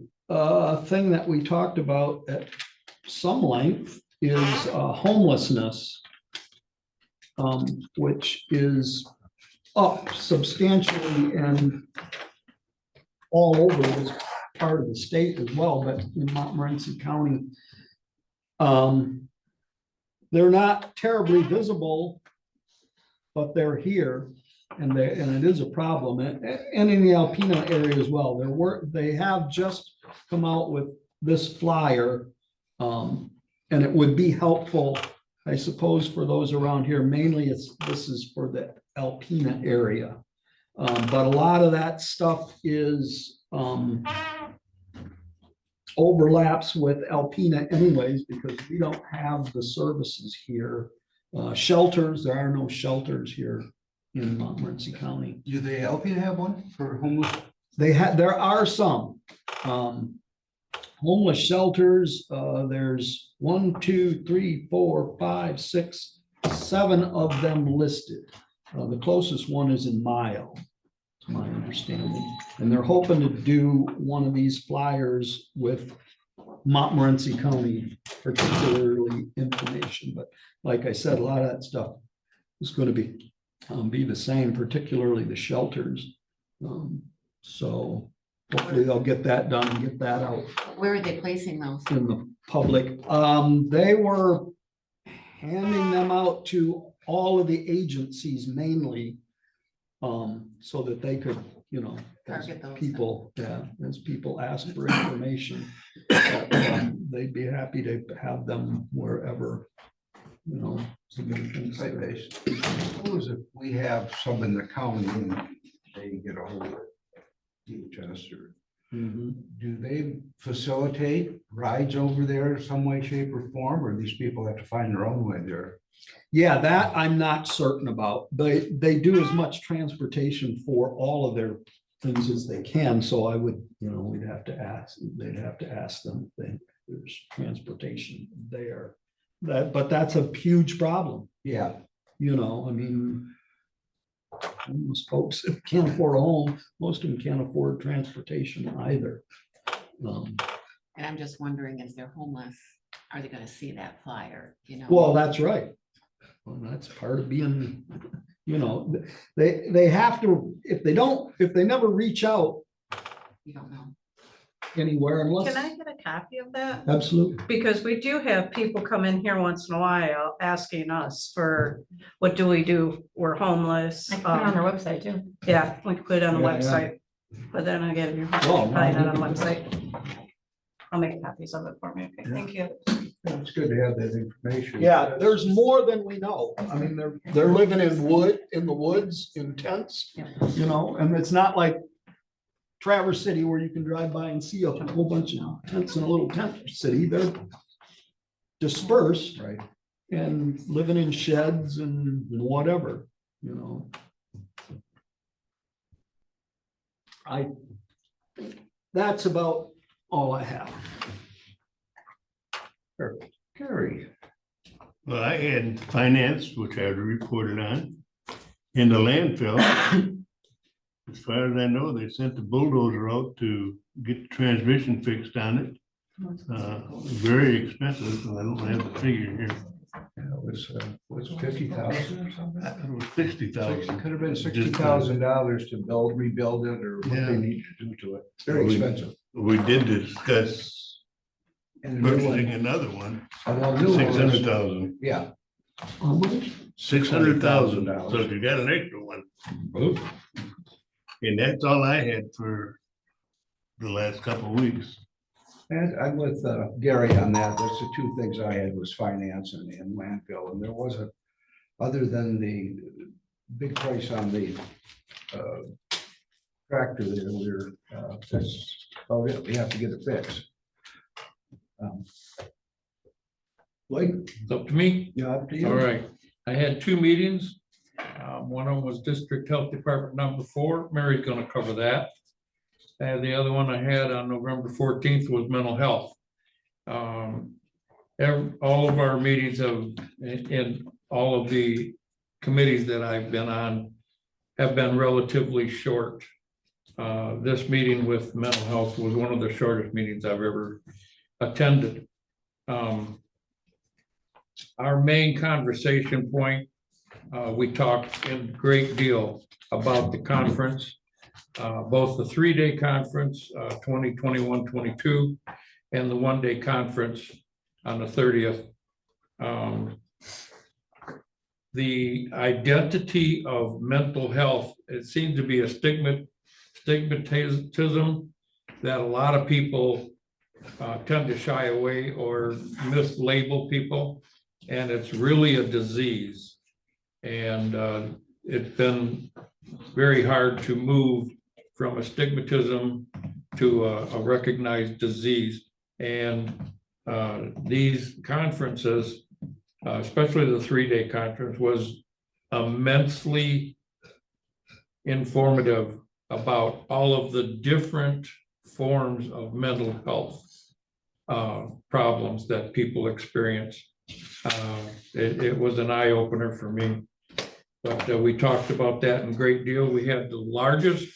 thing that we talked about at some length is homelessness, which is up substantially and all over this part of the state as well, but in Montmorency County, they're not terribly visible, but they're here, and it is a problem, and in the Alpena area as well. They have just come out with this flyer, and it would be helpful, I suppose, for those around here. Mainly, this is for the Alpena area, but a lot of that stuff is overlaps with Alpena anyways, because we don't have the services here. Shelters, there are no shelters here in Montmorency County. Do they help you have one for homeless? There are some homeless shelters. There's 1, 2, 3, 4, 5, 6, 7 of them listed. The closest one is in Mile, to my understanding, and they're hoping to do one of these flyers with Montmorency County particularly information, but like I said, a lot of that stuff is going to be the same, particularly the shelters. So hopefully they'll get that done and get that out Where are they placing those? in the public. They were handing them out to all of the agencies mainly, so that they could, as Target those. people, as people ask for information, they'd be happy to have them wherever, somebody thinks they're- Suppose if we have some in the county and they get a hold of DHS, or Mhm. do they facilitate rides over there in some way, shape, or form, or these people have to find their own way there? Yeah, that I'm not certain about. They do as much transportation for all of their things as they can, so I would, they'd have to ask them if there's transportation there. But that's a huge problem, Yeah, I mean, most folks can't afford a home, most of them can't afford transportation either. And I'm just wondering, if they're homeless, are they gonna see that flyer, Well, that's right. Well, that's part of being, they have to, if they never reach out You don't know. anywhere unless. Can I get a copy of that? Absolutely. Because we do have people come in here once in a while asking us for, what do we do? We're homeless. I can put it on their website too. Yeah, we can put it on the Yeah, yeah. website, but then again, you're Well, probably not on the website. I'll make copies of it for me. Okay, thank you. it's good to have that information. Yeah, there's more than we know. I mean, they're living in the woods, in tents, and it's not like Traverse City where you can drive by and see a whole bunch of tents in a little tent city. They're dispersed Right. and living in sheds and whatever, that's about all I have. Gary, Well, I had finance, which I reported on, in the landfill. As far as I know, they sent the bulldozer out to get the transmission fixed on it. Very expensive, and I don't have the figure here. it was 50,000 or something? It was 60,000. Could have been $60,000 to rebuild it, or what Yeah. they need to do to it. It's very expensive. We did discuss And the new purchasing one, another one, well, the new one was- 600,000. Yeah, How much? 600,000, so if you got an extra one. And that's all I had for the last couple of weeks. and I'm with Gary on that. That's the two things I had was finance and landfill, and there wasn't, other than the big price on the tractor there, that's about it. We have to get it fixed. Blake, It's up to me. yeah, up to you. All right, I had two meetings. One of them was District Health Department number 4. Mary's gonna cover that. And the other one I had on November 14th was mental health. All of our meetings in all of the committees that I've been on have been relatively short. This meeting with mental health was one of the shortest meetings I've ever attended. Our main conversation point, we talked in great deal about the conference, both the 3-day conference, 2021-22, and the 1-day conference on the 30th. The identity of mental health, it seems to be a stigmatism that a lot of people tend to shy away or mislabel people, and it's really a disease. And it's been very hard to move from a stigmatism to a recognized disease. And these conferences, especially the 3-day conference, was immensely informative about all of the different forms of mental health problems that people experience. It was an eye opener for me, but we talked about that in great deal. We had the largest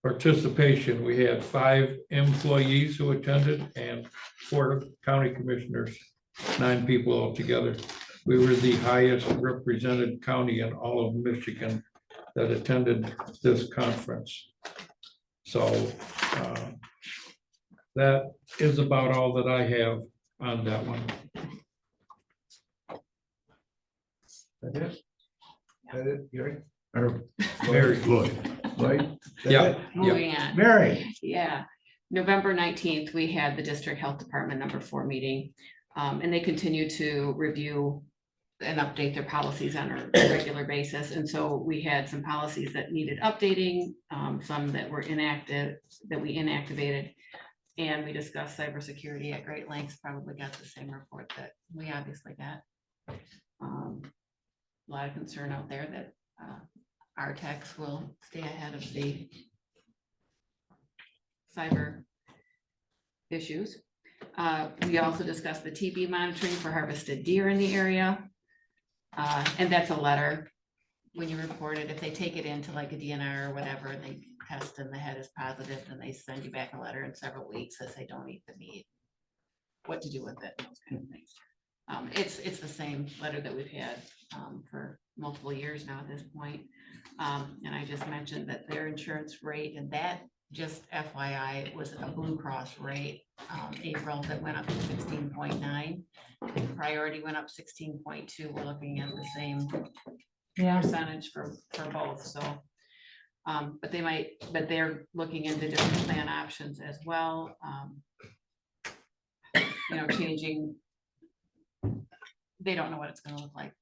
participation. We had 5 employees who attended and 4 county commissioners, 9 people altogether. We were the highest represented county in all of Michigan that attended this conference. So that is about all that I have on that one. That it? That it, Gary? Mary. Floyd. Blake? That Yeah. it? Moving on. Mary, Yeah, November 19th, we had the District Health Department number 4 meeting. And they continue to review and update their policies on a regular basis. And so we had some policies that needed updating, some that were inactive, that we inactivated. And we discussed cybersecurity at great lengths, probably got the same report that we obviously got. A lot of concern out there that our techs will stay ahead of the cyber issues. We also discussed the TB monitoring for harvested deer in the area. And that's a letter. When you report it, if they take it into like a DNR or whatever, and they test and the head is positive, then they send you back a letter in several weeks as they don't eat the meat, what to do with it, those kind of things. It's the same letter that we've had for multiple years now at this point. And I just mentioned that their insurance rate, and that, just FYI, was a Blue Cross rate, April, that went up to 16.9. Priority went up 16.2. We're looking at the same percentage for both, so. But they're looking into different plan options as well. Changing. They don't know what it's gonna look like,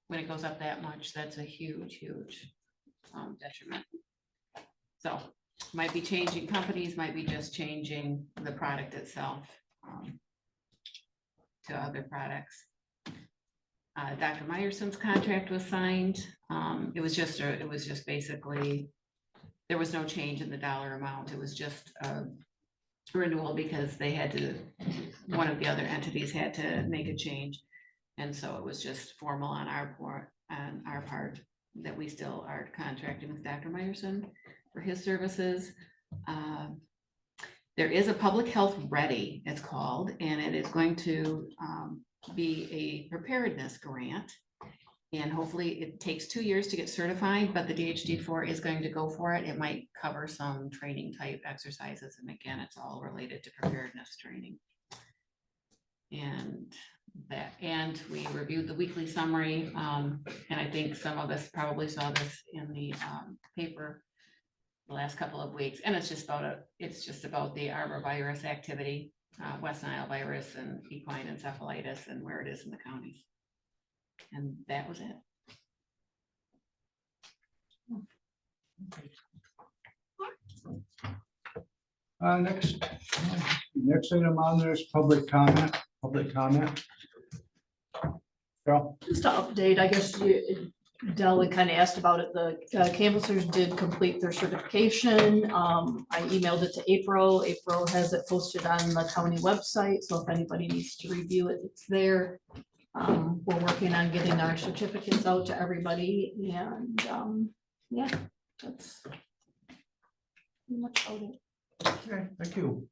when it goes up that much. That's a huge detriment. So might be changing companies, might be just changing the product itself to other products. Dr. Meyerson's contract was signed. It was just basically, there was no change in the dollar amount. It was just a renewal because they had to, one of the other entities had to make a change. And so it was just formal on our part that we still are contracting with Dr. Meyerson for his services. There is a public health ready, it's called, and it is going to be a preparedness grant. And hopefully it takes 2 years to get certified, but the DHD4 is going to go for it. It might cover some training type exercises. And again, it's all related to preparedness training. And we reviewed the weekly summary, and I think some of us probably saw this in the paper the last couple of weeks, and it's just about the arbovirus activity, West Nile virus and equine encephalitis and where it is in the counties. And that was it. Next item on there is public comment. Carol? Just to update, I guess Dell kind of asked about it. The canvassers did complete their certification. I emailed it to April. April has it posted on the county website, so if anybody needs to review it, it's there. We're working on getting our certificates out to everybody, and yeah, that's pretty much about it. Okay, thank you.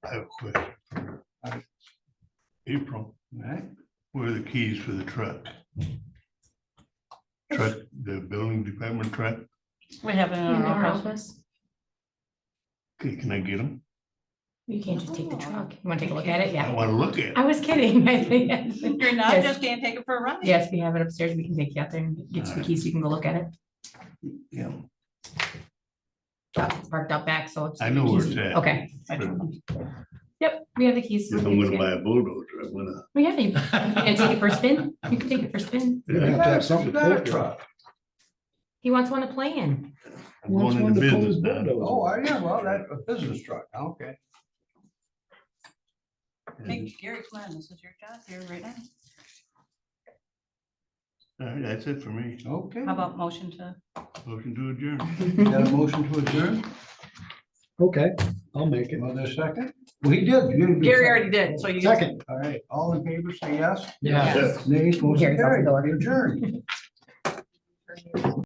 I have a question for April. All right. Where are the keys for the truck? Truck, the building department truck? We have it in In our our office. office, Okay, can I get them? you can't just take the truck. You want to take a look at it? I Yeah. want to look at I it. was kidding. I think. You're not, Yes. just can't take it for a run. Yes, we have it upstairs. We can take you out there and get you the keys. So you can go look at it. Yeah, It's parked out back, so it's. I know where easy. it's at. Okay. Yep, we have the keys. If I'm gonna buy a bulldozer, I'm gonna. We have you. Can take it for a spin? You can take it for a spin. You have to have something You to got a put there. truck. He wants one to play in. I'm going into business now. Oh, yeah, well, that's a business truck. Okay. Hey, Gary, come on, this is your job here right now. All right, that's it for me. Okay. How about motion to? Motion to adjourn. Got a motion to adjourn? Okay, I'll make it. Was there a second? Well, he did. You didn't do Gary second. already did, so you. Second. All right, all in favor, say yes. Yeah. Nays, motion Gary's out the carried. door. We adjourned.